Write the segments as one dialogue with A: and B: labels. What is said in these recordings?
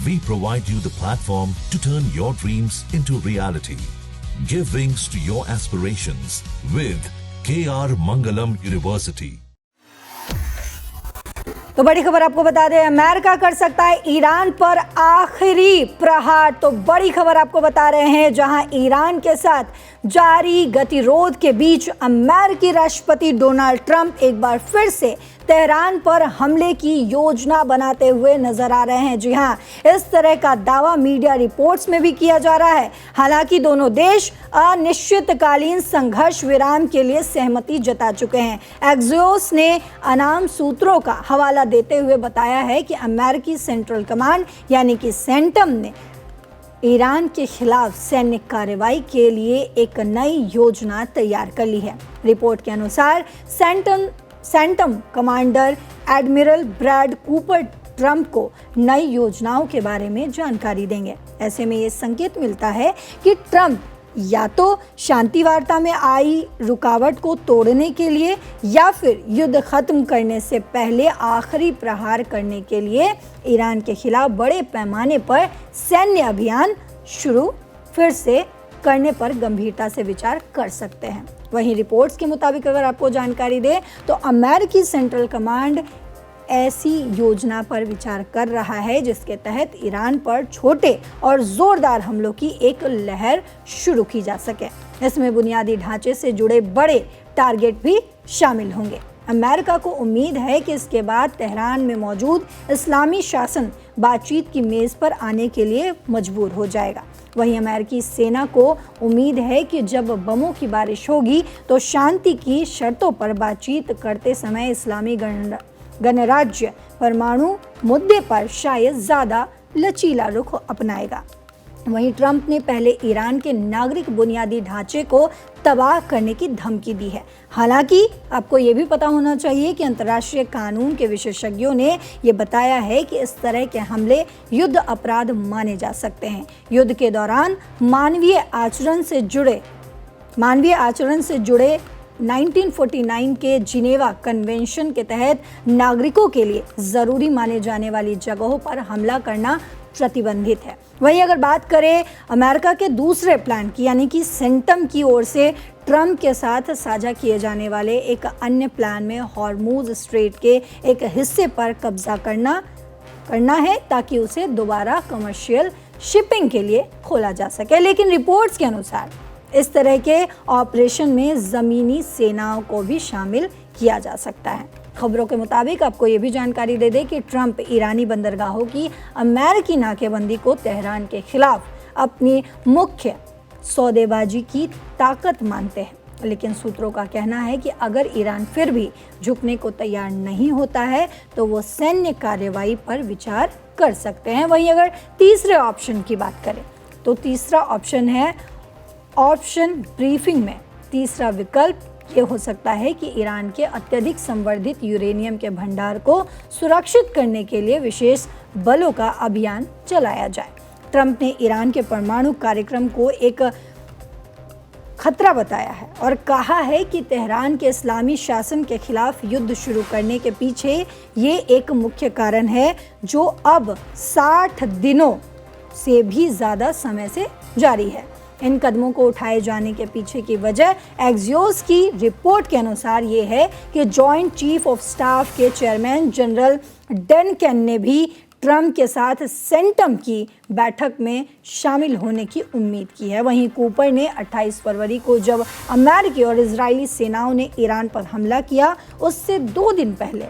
A: We provide you the platform to turn your dreams into reality. Give wings to your aspirations with KR Mangalam University.
B: तो बड़ी खबर आपको बता दें, America कर सकता है ईरान पर आखिरी प्रहार। तो बड़ी खबर आपको बता रहे हैं, जहां ईरान के साथ जारी गतिरोध के बीच अमेरिकी राष्ट्रपति डोनाल्ड ट्रंप एक बार फिर से तेहरान पर हमले की योजना बनाते हुए नजर आ रहे हैं। जी हां, इस तरह का दावा मीडिया रिपोर्ट्स में भी किया जा रहा है। हालांकि दोनों देश अनिश्चितकालीन संघर्ष विराम के लिए सहमति जता चुके हैं। एक्सियोस ने अनाम सूत्रों का हवाला देते हुए बताया है कि अमेरिकी सेंट्रल कमांड यानी कि सेंटम ने ईरान के खिलाफ सैन्य कार्रवाई के लिए एक नई योजना तैयार कर ली है। रिपोर्ट के अनुसार centum commander admiral Brad Cooper Trump को नई योजनाओं के बारे में जानकारी देंगे। ऐसे में ये संकेत मिलता है कि ट्रंप या तो शांति वार्ता में आई रुकावट को तोड़ने के लिए या फिर युद्ध खत्म करने से पहले आखिरी प्रहार करने के लिए ईरान के खिलाफ बड़े पैमाने पर सैन्य अभियान शुरू फिर से करने पर गंभीरता से विचार कर सकते हैं। वहीं रिपोर्ट्स के मुताबिक अगर आपको जानकारी दें तो अमेरिकी सेंट्रल कमांड ऐसी योजना पर विचार कर रहा है जिसके तहत ईरान पर छोटे और जोरदार हमलों की एक लहर शुरू की जा सके। इसमें बुनियादी ढांचे से जुड़े बड़े टारगेट भी शामिल होंगे। अमेरिका को उम्मीद है कि इसके बाद तेहरान में मौजूद इस्लामी शासन बातचीत की मेज पर आने के लिए मजबूर हो जाएगा। वहीं अमेरिकी सेना को उम्मीद है कि जब बमों की बारिश होगी तो शांति की शर्तों पर बातचीत करते समय इस्लामी गणराज्य परमाणु मुद्दे पर शायद ज़्यादा लचीला रुख अपनाएगा। वहीं ट्रंप ने पहले ईरान के नागरिक बुनियादी ढांचे को तबाह करने की धमकी दी है। हालांकि आपको ये भी पता होना चाहिए कि अंतर्राष्ट्रीय कानून के विशेषज्ञों ने ये बताया है कि इस तरह के हमले युद्ध अपराध माने जा सकते हैं। युद्ध के दौरान मानवीय आचरण से जुड़े 1949 के जिनेवा कन्वेंशन के तहत नागरिकों के लिए ज़रूरी माने जाने वाली जगहों पर हमला करना प्रतिबंधित है। वहीं अगर बात करें अमेरिका के दूसरे प्लान की यानी कि सेंटम की ओर से ट्रंप के साथ साझा किए जाने वाले एक अन्य प्लान में हॉर्मुज स्ट्रेट के एक हिस्से पर कब्जा करना है ताकि उसे दोबारा कमर्शियल शिपिंग के लिए खोला जा सके। लेकिन रिपोर्ट्स के अनुसार इस तरह के ऑपरेशन में ज़मीनी सेनाओं को भी शामिल किया जा सकता है। खबरों के मुताबिक आपको ये भी जानकारी दे दें कि ट्रंप ईरानी बंदरगाहों की अमेरिकी नाकेबंदी को तेहरान के खिलाफ अपनी मुख्य सौदेबाजी की ताकत मानते हैं। लेकिन सूत्रों का कहना है कि अगर ईरान फिर भी झुकने को तैयार नहीं होता है तो वो सैन्य कार्रवाई पर विचार कर सकते हैं। वहीं अगर तीसरे ऑप्शन की बात करें तो तीसरा ऑप्शन है ऑप्शन ब्रीफिंग में तीसरा विकल्प ये हो सकता है कि ईरान के अत्यधिक संवर्धित यूरेनियम के भंडार को सुरक्षित करने के लिए विशेष बलों का अभियान चलाया जाए। ट्रंप ने ईरान के परमाणु कार्यक्रम को एक खतरा बताया है और कहा है कि तेहरान के इस्लामी शासन के खिलाफ युद्ध शुरू करने के पीछे ये एक मुख्य कारण है जो अब 60 दिनों से भी ज़्यादा समय से जारी है। इन कदमों को उठाए जाने के पीछे की वजह एक्सियोस की रिपोर्ट के अनुसार ये है कि जॉइंट चीफ ऑफ स्टाफ के चेयरमैन जनरल डनकन ने भी ट्रंप के साथ सेंटम की बैठक में शामिल होने की उम्मीद की है। वहीं कूपर ने 28 फरवरी को जब अमेरिकी और इजरायली सेनाओं ने ईरान पर हमला किया उससे 2 दिन पहले,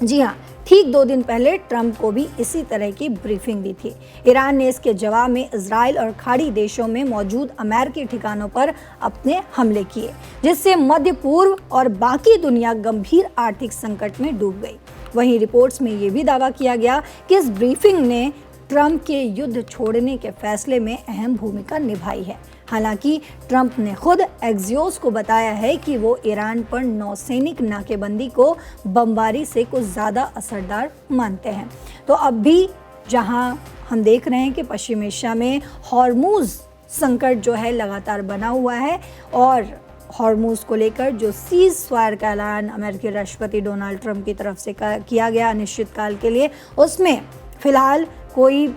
B: जी हाँ, ठीक 2 दिन पहले ट्रंप को भी इसी तरह की ब्रीफिंग दी थी। ईरान ने इसके जवाब में इजराइल और खाड़ी देशों में मौजूद अमेरिकी ठिकानों पर अपने हमले किए, जिससे मध्य पूर्व और बाकी दुनिया गंभीर आर्थिक संकट में डूब गई। वहीं रिपोर्ट्स में ये भी दावा किया गया कि इस ब्रीफिंग ने ट्रंप के युद्ध छोड़ने के फैसले में अहम भूमिका निभाई है। हालांकि ट्रंप ने खुद एक्सियोस को बताया है कि वो ईरान पर नौसैनिक नाकेबंदी को बमबारी से कुछ ज़्यादा असरदार मानते हैं। तो अब भी जहां हम देख रहे हैं कि पश्चिम एशिया में हॉर्मुज संकट जो है लगातार बना हुआ है और हॉर्मुज को लेकर जो सीज फायर का ऐलान अमेरिकी राष्ट्रपति डोनाल्ड ट्रंप की तरफ से किया गया अनिश्चितकाल के लिए, उसमें फिलहाल कोई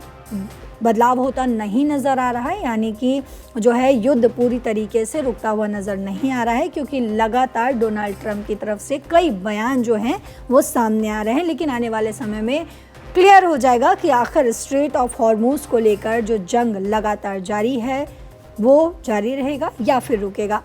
B: बदलाव होता नहीं नज़र आ रहा है, यानी कि जो है युद्ध पूरी तरीके से रुकता हुआ नज़र नहीं आ रहा है, क्योंकि लगातार डोनाल्ड ट्रंप की तरफ से कई बयान जो हैं वो सामने आ रहे हैं। लेकिन आने वाले समय में क्लियर हो जाएगा कि आखिर स्ट्रेट ऑफ हॉर्मूज को लेकर जो जंग लगातार जारी है वो जारी रहेगा या फिर रुकेगा।